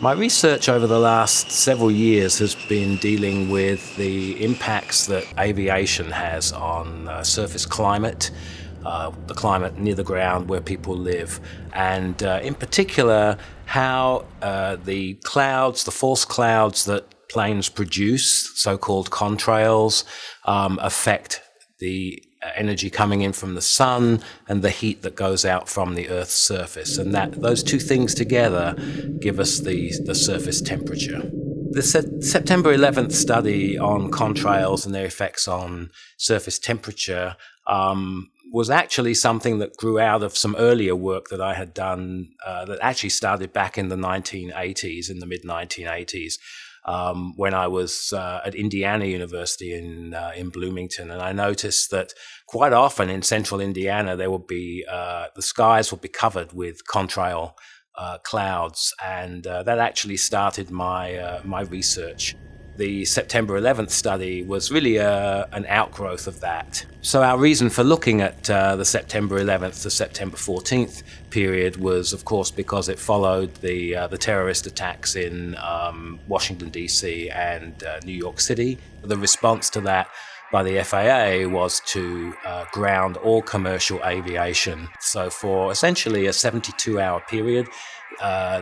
My research over the last several years has been dealing with the impacts that aviation has on surface climate, the climate near the ground where people live, and in particular, how the false clouds that planes produce, so-called contrails, affect the energy coming in from the sun and the heat that goes out from the Earth's surface. And that those two things together give us the surface temperature. The September 11th study on contrails and their effects on surface temperature was actually something that grew out of some earlier work that I had done that actually started back in the 1980s, in the mid-1980s, when I was at Indiana University in Bloomington, and I noticed that quite often in central Indiana there would be the skies would be covered with contrail clouds, and that actually started my research. The September 11th study was really an outgrowth of that. So our reason for looking at the September 11th to September 14th period was, of course, because it followed the terrorist attacks in Washington, D.C. and New York City. The response to that by the FAA was to ground all commercial aviation. So for essentially a 72-hour period,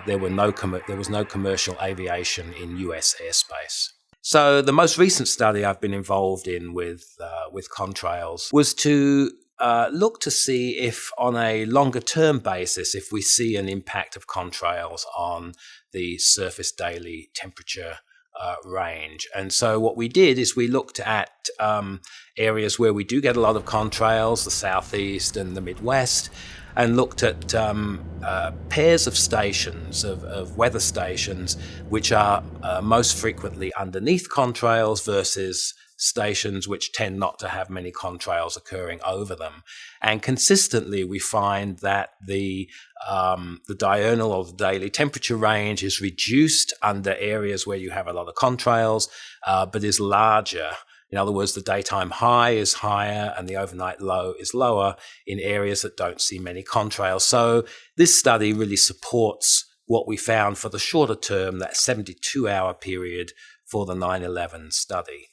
there was no commercial aviation in U.S. airspace. So the most recent study I've been involved in with contrails was to look to see if, on a longer-term basis, if we see an impact of contrails on the surface daily temperature range. And so what we did is we looked at areas where we do get a lot of contrails, the southeast and the Midwest, and looked at pairs of stations, of weather stations, which are most frequently underneath contrails versus stations which tend not to have many contrails occurring over them. And consistently, we find that the diurnal or the daily temperature range is reduced under areas where you have a lot of contrails, but is larger. In other words, the daytime high is higher and the overnight low is lower in areas that don't see many contrails. So this study really supports what we found for the shorter term, that 72-hour period for the 9/11 study.